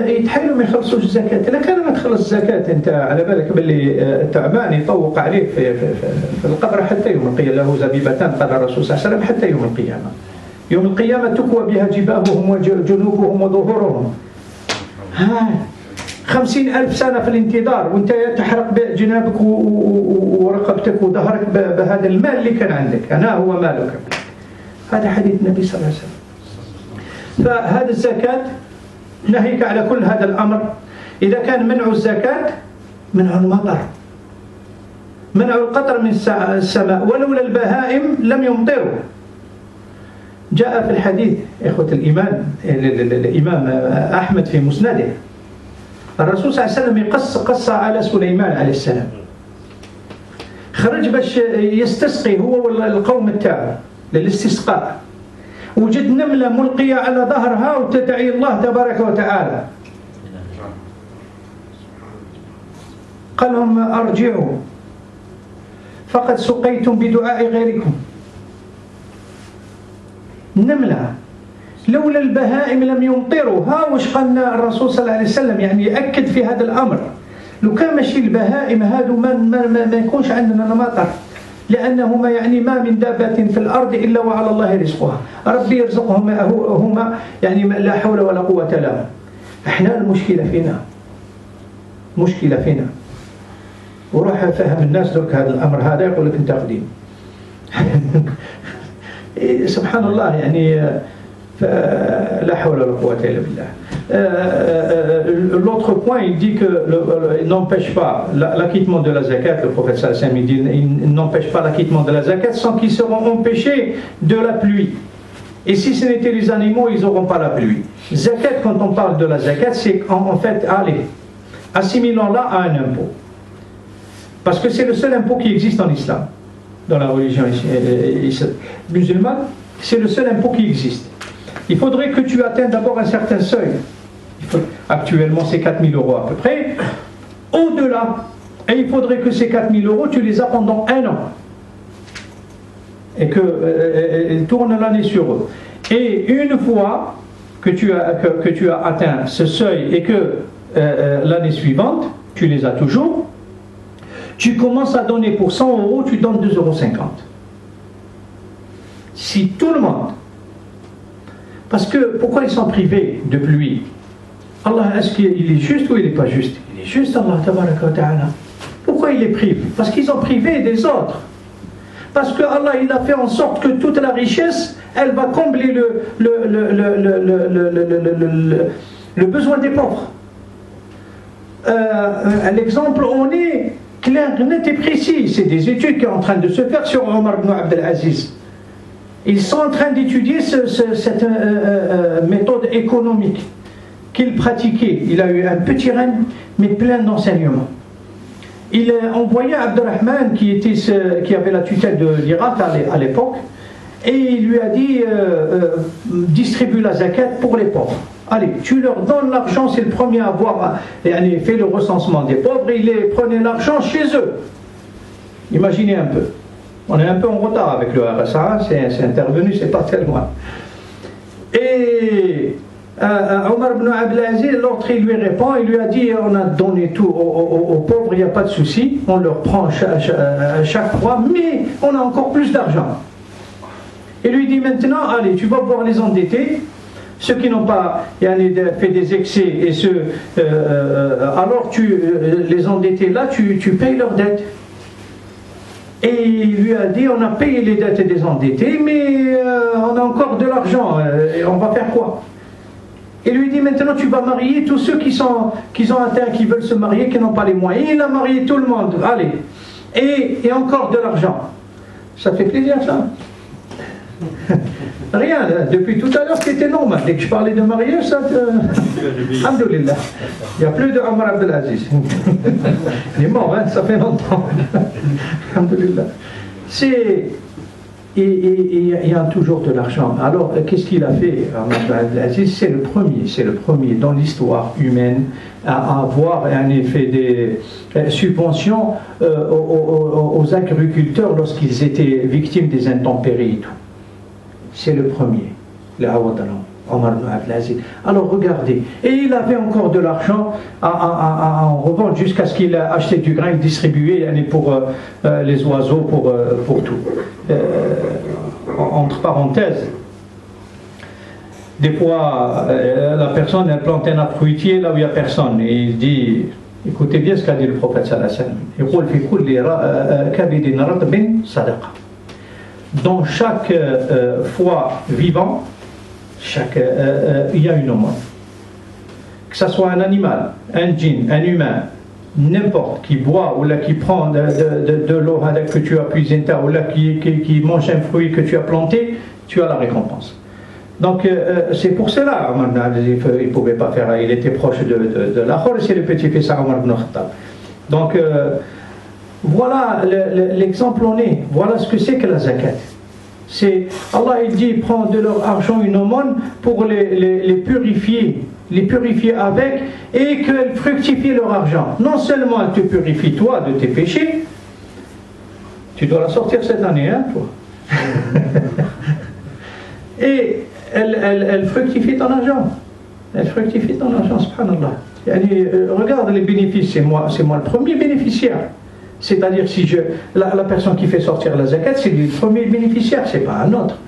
يتحيلوا ما يخلصوش الزكاة. إذا كان ما تخلص الزكاة أنت على بالك باللي التعبان يطوق عليك في القبر حتى يوم القيامة. له زبيبتان قال الرسول صلى الله عليه وسلم حتى يوم القيامة. يوم القيامة تكوى بها جباههم وجنوبهم وظهورهم. 50,000 سنة في الانتظار، وانت تحرق بجنابك ورقبتك وظهرك بهذا المال اللي كان عندك. أنا هو مالك. هذا حديث النبي صلى الله عليه وسلم. فهذا الزكاة نهيك على كل هذا الأمر. إذا كان منع الزكاة، منع المطر، منع القطر من السماء، ولولا البهائم لم يمطروا. جاء في الحديث إخوة الإيمان الإمام أحمد في مسنده، الرسول صلى الله عليه وسلم يقص قصة على سليمان عليه السلام. خرج باش يستسقي هو والقوم تاعه للاستسقاء، وجد نملة ملقية على ظهرها وتدعي الله تبارك وتعالى. قال لهم أرجعوا فقد سقيتم بدعاء غيركم. نملة لولا البهائم لم يمطروا. وش قال الرسول صلى الله عليه وسلم، يعني يأكد في هذا الأمر. لو كان ماشي البهائم هادو ما يكونش عندنا مطر، لأنه يعني ما من دابة في الأرض إلا وعلى الله رزقها. ربي يرزقهم هما، يعني لا حول ولا قوة لهم. احنا المشكلة فينا. وروح فهم الناس درك هذا الأمر هذا، يقول لك أنت قديم. سبحان الله، يعني لا حول ولا قوة إلا بالله. l'autre point, il dit que il n'empêche pas l'acquittement de la zakat, le prophète sallallahu alayhi wa sallam, il dit il n'empêche pas l'acquittement de la zakat sans qu'ils seront empêchés de la pluie. Et si ce n'étaient les animaux, ils n'auront pas la pluie. Zakat, quand on parle de la zakat, c'est en fait, allez, assimilons-la à un impôt. Parce que c'est le seul impôt qui existe en islam, dans la religion musulmane, c'est le seul impôt qui existe. Il faudrait que tu atteignes d'abord un certain seuil. Actuellement, c'est 4 000 € à peu près. Au-delà, et il faudrait que ces 4 000 €, tu les as pendant un an. Et que tourne l'année sur eux. Et une fois que tu as atteint ce seuil et que l'année suivante, tu les as toujours, tu commences à donner pour 100 €, tu donnes 2,50 €. Si tout le monde, parce que pourquoi ils sont privés de pluie? Allah, est-ce qu'il est juste ou il n'est pas juste? Il est juste, Allah tabaraka wa ta'ala. Pourquoi il les prive? Parce qu'ils ont privé des autres. Parce que Allah, il a fait en sorte que toute la richesse, elle va combler le besoin des pauvres. L'exemple, on est clair, net et précis. C'est des études qui sont en train de se faire sur Omar ibn Abdel Aziz. Ils sont en train d'étudier cette méthode économique qu'il pratiquait. Il a eu un petit règne, mais plein d'enseignements. Il a envoyé Abdurrahman, qui avait la tutelle de l'Irak à l'époque, et il lui a dit distribue la zakat pour les pauvres. Allez, tu leur donnes l'argent, c'est le premier à avoir fait le recensement des pauvres, et il prenait l'argent chez eux. Imaginez un peu. On est un peu en retard avec le RSA, c'est intervenu, c'est pas très loin. Et Omar ibn Abdelaziz, l'autre, il lui répond, il lui a dit on a donné tout aux pauvres, il n'y a pas de souci, on leur prend chaque mois, mais on a encore plus d'argent. Il lui dit maintenant, allez, tu vas voir les endettés, ceux qui n'ont pas fait des excès, et ceux, alors les endettés là, tu payes leurs dettes. Et il lui a dit, on a payé les dettes des endettés, mais on a encore de l'argent, et on va faire quoi? Il lui dit, maintenant tu vas marier tous ceux qui ont atteint, qui veulent se marier, qui n'ont pas les moyens. Il a marié tout le monde, allez. Et encore de l'argent. Ça fait plaisir ça? Rien, depuis tout à l'heure c'était normal. Dès que je parlais de mariage, ça te... Alhamdoulilah. Il n'y a plus de Omar Abdelaziz. Il est mort, hein, ça fait longtemps. Alhamdoulilah. Il y a toujours de l'argent. Alors, qu'est-ce qu'il a fait, Omar Abdelaziz? C'est le premier dans l'histoire humaine à avoir fait des subventions aux agriculteurs lorsqu'ils étaient victimes des intempéries et tout. C'est le premier, le Awadalan, Omar ibn Abdelaziz. Alors regardez, et il avait encore de l'argent à en revendre jusqu'à ce qu'il a acheté du grain, distribué pour les oiseaux, pour tout. Entre parenthèses, des fois la personne elle plante un arbre fruitier là où il n'y a personne, et il dit, écoutez bien ce qu'a dit le prophète sallallahu alayhi wa sallam, dans chaque foi vivant, il y a une aumône. Que ce soit un animal, un djinn, un humain, n'importe qui boit ou là qui prend de l'eau que tu as puisé ou là qui mange un fruit que tu as planté, tu as la récompense. Donc c'est pour cela il ne pouvait pas faire, il était proche de l'Akhor, et c'est le petit-fils Omar ibn Khattab. Donc voilà l'exemple on est, voilà ce que c'est que la zakat. C'est, Allah il dit, prend de leur argent une aumône pour les purifier avec, et qu'elle fructifie leur argent. Non seulement elle te purifie toi de tes péchés, tu dois la sortir cette année, hein, toi. Et elle fructifie ton argent. Elle fructifie ton argent, subhanallah. Regarde les bénéfices, c'est moi le premier bénéficiaire. C'est-à-dire si la personne qui fait sortir la zakat, c'est le premier bénéficiaire, c'est pas un autre.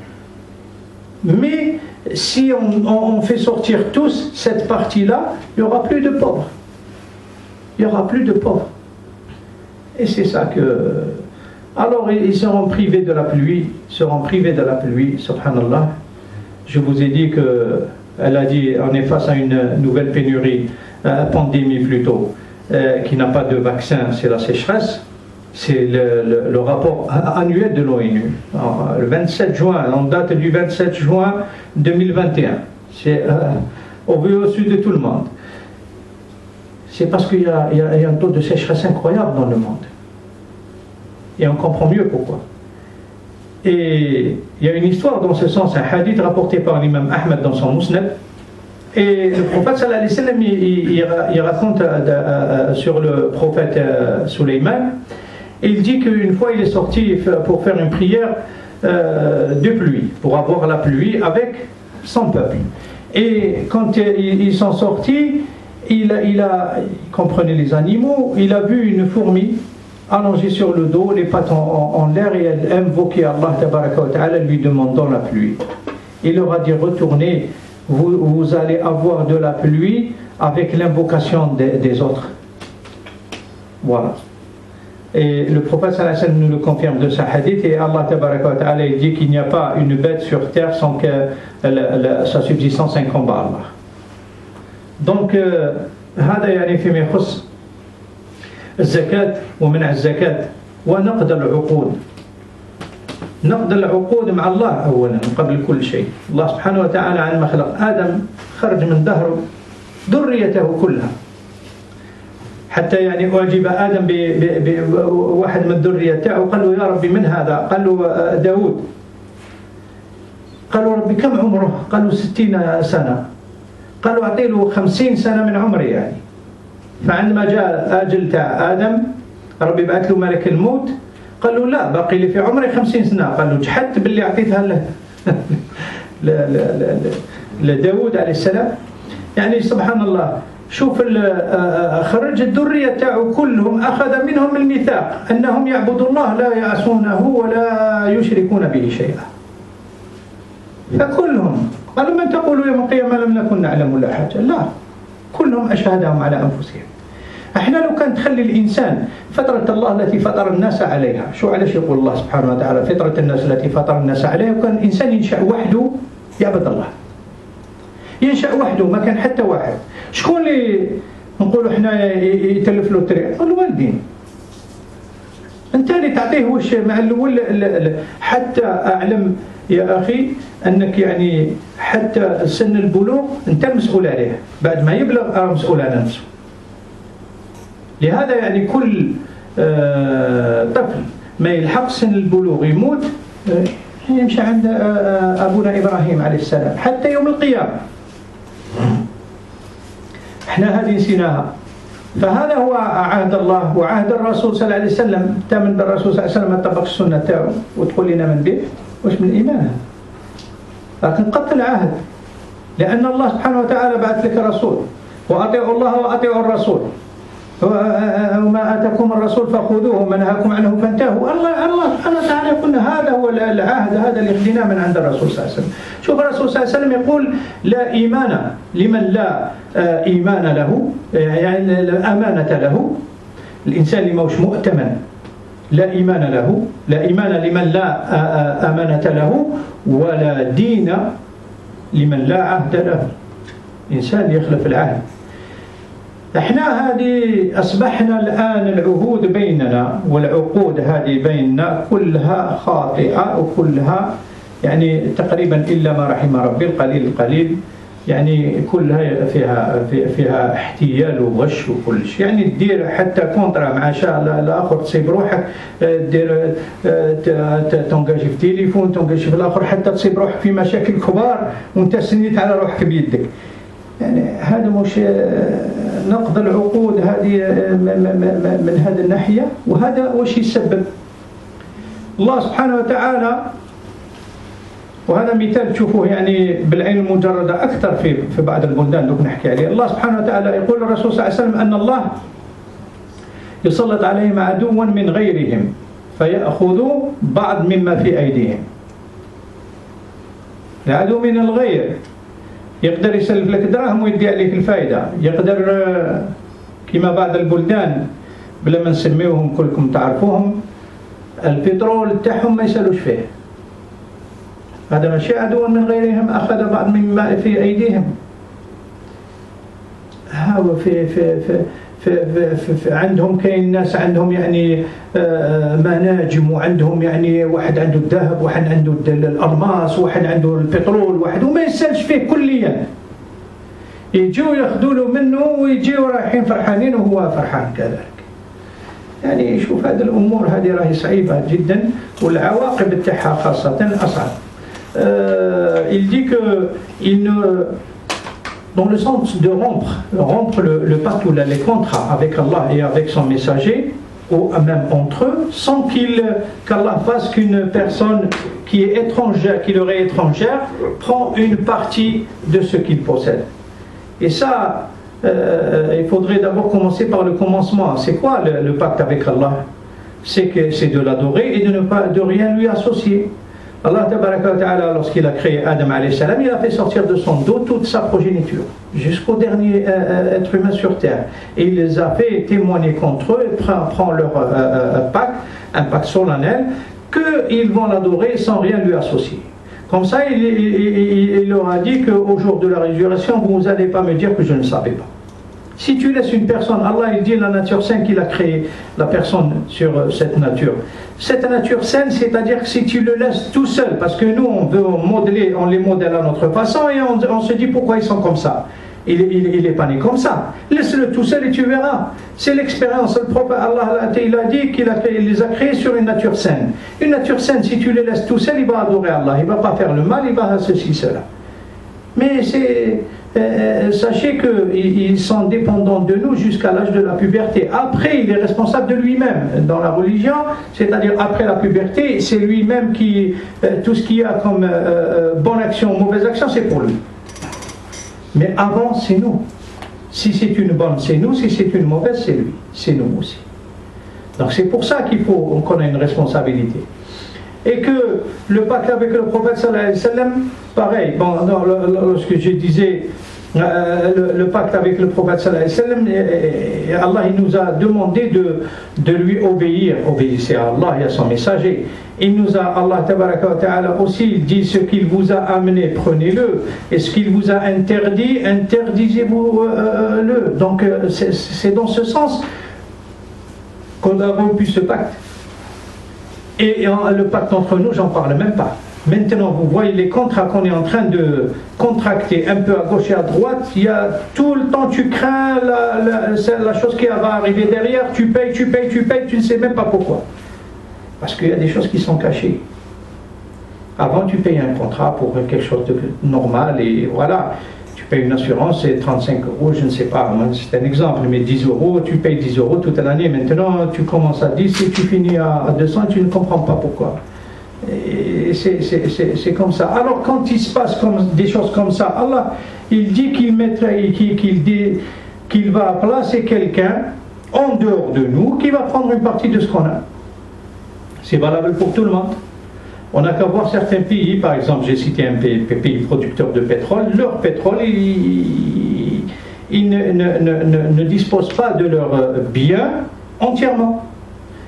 Mais si on fait sortir tous cette partie-là, il n'y aura plus de pauvres. Il n'y aura plus de pauvres. Et c'est ça que... Alors ils seront privés de la pluie, subhanallah. Je vous ai dit que Elle a dit on est face à une nouvelle pénurie, pandémie plutôt, qui n'a pas de vaccin, c'est la sécheresse. C'est le rapport annuel de l'ONU. Le 27 juin, on date du 27 juin 2021. C'est au vu au sud de tout le monde. C'est parce qu'il y a un taux de sécheresse incroyable dans le monde. Et on comprend mieux pourquoi. Et il y a une histoire dans ce sens, un hadith rapporté par l'imam Ahmed dans son Musnad. Et le prophète sallallahu alayhi wa sallam, il raconte sur le prophète Sulayman. Et il dit qu'une fois il est sorti pour faire une prière de pluie, pour avoir la pluie avec son peuple. Et quand ils sont sortis, il comprenait les animaux, il a vu une fourmi allongée sur le dos, les pattes en l'air, et elle invoquait Allah tabaraka wa ta'ala, lui demandant la pluie. Il leur a dit retournez, vous allez avoir de la pluie avec l'invocation des autres. Voilà. Et le prophète sallallahu alayhi wa sallam nous le confirme de sa hadith, et Allah tabaraka wa ta'ala il dit qu'il n'y a pas une bête sur terre sans que sa subsistance incombe à Allah. Donc هذا يعني فيما يخص الزكاة ومنع الزكاة ونقد العقود. نقد العقود مع الله أولا قبل كل شيء. الله سبحانه وتعالى عندما خلق آدم خرج من ظهره ذريته كلها. حتى يعني أعجب آدم بواحد من ذريته وقال له يا ربي من هذا؟ قال له داود. قال له ربي كم عمره؟ قال له 60 سنة. قال له أعطي له 50 سنة من عمري يعني. فعندما جاء أجل تاع آدم ربي بعث له ملك الموت قال له لا باقي لي في عمري 50 سنة. قال له جحدت باللي أعطيتها له لداود عليه السلام. يعني سبحان الله شوف خرج الذرية تاعو كلهم أخذ منهم الميثاق أنهم يعبدوا الله لا يعصونه ولا يشركون به شيئا. فكلهم قالوا من تقولوا يوم القيامة لم نكن نعلم ولا حاجة. لا كلهم أشهدهم على أنفسهم. احنا لو كان تخلي الإنسان فطرة الله التي فطر الناس عليها، شو علاش يقول الله سبحانه وتعالى فطرة الناس التي فطر الناس عليها، وكان الإنسان ينشأ وحده يعبد الله، ينشأ وحده ما كان حتى واحد. شكون اللي نقولوا احنا يتلف له الطريق؟ الوالدين. انت اللي تعطيه وش مع الاول. حتى اعلم يا اخي انك يعني حتى سن البلوغ انت المسؤول عليه، بعد ما يبلغ مسؤول على نفسه. لهذا يعني كل طفل ما يلحق سن البلوغ يموت يمشي عند ابونا ابراهيم عليه السلام حتى يوم القيامه. احنا هذه نسيناها. فهذا هو عهد الله وعهد الرسول صلى الله عليه وسلم. تامن بالرسول صلى الله عليه وسلم ما طبق السنه تاعو وتقول لنا من به واش من ايمانه. لكن قتل العهد، لان الله سبحانه وتعالى بعث لك رسول، واطيعوا الله واطيعوا الرسول، وما اتاكم الرسول فخذوه وما نهاكم عنه فانتهوا. الله سبحانه وتعالى يقول هذا هو العهد، هذا اللي خديناه من عند الرسول صلى الله عليه وسلم. شوف الرسول صلى الله عليه وسلم يقول لا ايمان لمن لا ايمان له، يعني لا امانه له. الانسان اللي ماهوش مؤتمن لا ايمان له، لا ايمان لمن لا امانه له، ولا دين لمن لا عهد له. انسان يخلف العهد. احنا هذه اصبحنا الان العهود بيننا والعقود هذه بيننا كلها خاطئه، وكلها يعني تقريبا الا ما رحم ربي القليل القليل، يعني كلها فيها احتيال وغش وكل شيء. يعني تدير حتى كونترا مع شاء الاخر تصيب روحك، دير تونجاجي في تليفون، تونجاجي في الاخر، حتى تصيب روحك في مشاكل كبار وانت سنيت على روحك بيدك. يعني هذا مش نقض العقود هذه من هذه الناحية. وهذا وش يسبب؟ الله سبحانه وتعالى، وهذا مثال تشوفوه يعني بالعين المجردة أكثر في بعض البلدان لو نحكي عليه. الله سبحانه وتعالى يقول الرسول صلى الله عليه وسلم أن الله يسلط عليهم عدوا من غيرهم فيأخذوا بعض مما في أيديهم. العدو من الغير يقدر يسلف لك دراهم ويدي عليك الفائدة، يقدر كما بعض البلدان بلا ما نسميوهم كلكم تعرفوهم البترول تاعهم ما يسالوش فيه. هذا ماشي عدو من غيرهم أخذ بعض مما في أيديهم. هاو في عندهم كاين ناس عندهم يعني مناجم، وعندهم يعني واحد عنده الذهب، واحد عنده الألماس، واحد عنده البترول، واحد وما يسالش فيه كليا، يجوا ياخذوا له منه ويجيوا رايحين فرحانين وهو فرحان كذلك. يعني شوف هذه الأمور هذه راهي صعيبة جدا، والعواقب تاعها خاصة أصعب. Il dit que dans le sens de rompre le pacte ou les contrats avec Allah et avec son messager, ou même entre eux, sans qu'Allah fasse qu'une personne qui est étrangère, qui leur est étrangère, prend une partie de ce qu'il possède. Et ça, il faudrait d'abord commencer par le commencement. C'est quoi le pacte avec Allah? C'est de l'adorer et de rien lui associer. Allah tabaraka wa ta'ala, lorsqu'il a créé Adam alayhi salam, il a fait sortir de son dos toute sa progéniture, jusqu'au dernier être humain sur terre. Et il les a fait témoigner contre eux, et prend leur pacte, un pacte solennel, qu'ils vont l'adorer sans rien lui associer. Comme ça, il leur a dit qu'au jour de la résurrection, vous n'allez pas me dire que je ne savais pas. Si tu laisses une personne, Allah il dit la nature saine qu'il a créé la personne sur cette nature. Cette nature saine, c'est-à-dire que si tu le laisses tout seul, parce que nous on veut modeler, on les modèle à notre façon et on se dit pourquoi ils sont comme ça. Il est pas né comme ça. Laisse-le tout seul et tu verras. C'est l'expérience. Le prophète Allah il a dit qu'il les a créés sur une nature saine. Une nature saine, si tu le laisses tout seul, il va adorer Allah. Il ne va pas faire le mal, il va ceci, cela. Mais sachez qu'ils sont dépendants de nous jusqu'à l'âge de la puberté. Après, il est responsable de lui-même. Dans la religion, c'est-à-dire après la puberté, c'est lui-même qui... tout ce qu'il y a comme bonne action, mauvaise action, c'est pour lui. Mais avant, c'est nous. Si c'est une bonne, c'est nous. Si c'est une mauvaise, c'est lui. C'est nous aussi. Donc c'est pour ça qu'il faut qu'on ait une responsabilité. Et que le pacte avec le prophète sallallahu alayhi wa sallam, pareil, bon, lorsque je disais le pacte avec le prophète sallallahu alayhi wa sallam, Allah il nous a demandé de lui obéir. Obéissez à Allah et à son messager. Il nous a, Allah tabaraka wa ta'ala aussi dit ce qu'il vous a amené, prenez-le. Et ce qu'il vous a interdit, interdisez-vous-le. Donc c'est dans ce sens qu'on a rompu ce pacte. Et le pacte entre nous, j'en parle même pas. Maintenant, vous voyez les contrats qu'on est en train de contracter un peu à gauche et à droite. Il y a tout le temps, tu crains la chose qui va arriver derrière. Tu payes, tu ne sais même pas pourquoi. Parce qu'il y a des choses qui sont cachées. Avant, tu payes un contrat pour quelque chose de normal et voilà. Tu payes une assurance, c'est 35 €, je ne sais pas, c'est un exemple, mais 10 €, tu payes 10 € toute l'année. Maintenant, tu commences à 10 et tu finis à 200 et tu ne comprends pas pourquoi. Et c'est comme ça. Alors, quand il se passe des choses comme ça, Allah, il dit qu'il va placer quelqu'un en dehors de nous qui va prendre une partie de ce qu'on a. C'est valable pour tout le monde. On n'a qu'à voir certains pays, par exemple, j'ai cité un pays producteur de pétrole, leur pétrole, ils ne disposent pas de leurs biens entièrement.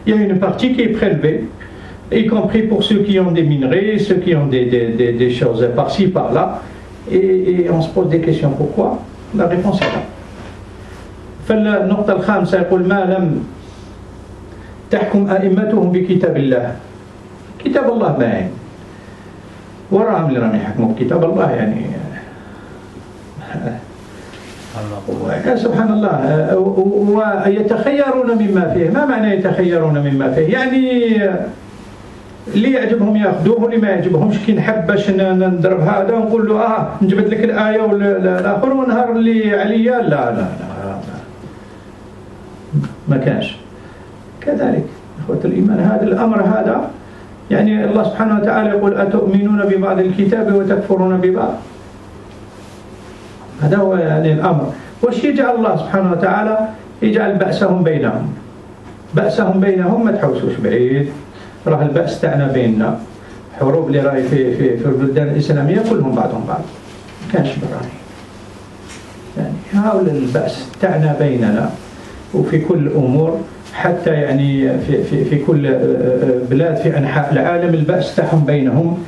Il y a une partie qui est prélevée, y compris pour ceux qui ont des minerais, ceux qui ont des choses par-ci, par-là, et on se pose des questions. Pourquoi? La réponse est là. فالنقطة الخامسة يقول ما لم تحكم أئمتهم بكتاب الله. كتاب الله باين وراهم اللي راهم يحكموا بكتاب الله يعني سبحان الله ويتخيرون مما فيه. ما معنى يتخيرون مما فيه؟ يعني اللي يعجبهم ياخذوه واللي ما يعجبهمش كي نحب باش نضرب هذا ونقول له نجبد لك الآية والآخر ونهار اللي عليا لا ما كانش كذلك. إخوة الإيمان هذا الأمر هذا يعني الله سبحانه وتعالى يقول أتؤمنون ببعض الكتاب وتكفرون ببعض. هذا هو يعني الأمر. وش يجعل الله سبحانه وتعالى؟ يجعل بأسهم بينهم ما تحوسوش بعيد. راه البأس تاعنا بيننا حروب اللي راهي في البلدان الإسلامية كلهم بعضهم بعض ما كانش براهي. يعني هؤلاء البأس تاعنا بيننا وفي كل الأمور حتى يعني في كل بلاد في أنحاء العالم البأس تاعهم بينهم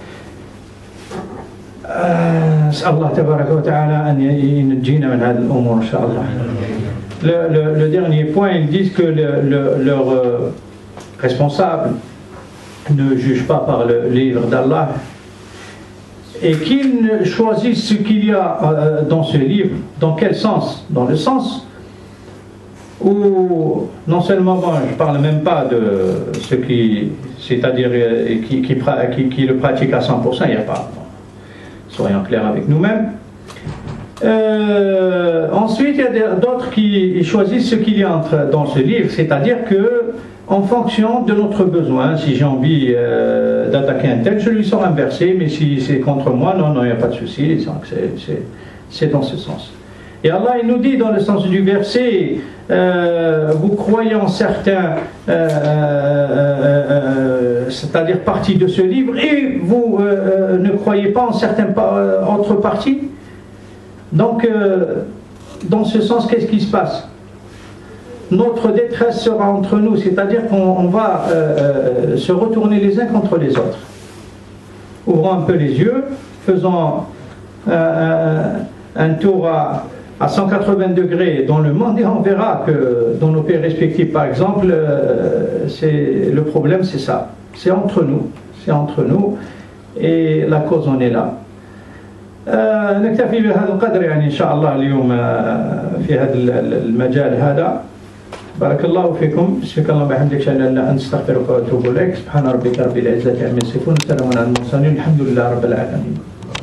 أسأل الله تبارك وتعالى أن ينجينا من هذه الأمور إن شاء الله. Le dernier point, ils disent que leurs responsables ne jugent pas par le livre d'Allah et qu'ils choisissent ce qu'il y a dans ce livre. Dans quel sens? Dans le sens où non seulement, bon, je ne parle même pas de ceux qui, c'est-à-dire qui le pratiquent à 100%, il n'y a pas. Bon, soyons clairs avec nous-mêmes. Ensuite, il y a d'autres qui choisissent ce qu'il y a dans ce livre, c'est-à-dire que en fonction de notre besoin, si j'ai envie d'attaquer un tel, je lui sors un verset, mais si c'est contre moi, non, il n'y a pas de souci, c'est dans ce sens. Et Allah, il nous dit dans le sens du verset, vous croyez en certains, c'est-à-dire parties de ce livre, et vous ne croyez pas en certaines autres parties. Donc, dans ce sens, qu'est-ce qui se passe? Notre détresse sera entre nous, c'est-à-dire qu'on va se retourner les uns contre les autres. Ouvrons un peu les yeux, faisons un tour à 180 degrés dans le monde et on verra que dans nos pays respectifs, par exemple, le problème c'est ça, c'est entre nous et la cause en est là. نكتفي بهذا القدر يعني إن شاء الله اليوم في هذا المجال هذا. بارك الله فيكم. سبحانك اللهم وبحمدك أشهد أن لا إله إلا أنت أستغفرك وأتوب إليك. سبحان ربك رب العزة عما يصفون وسلام على المرسلين الحمد لله رب العالمين.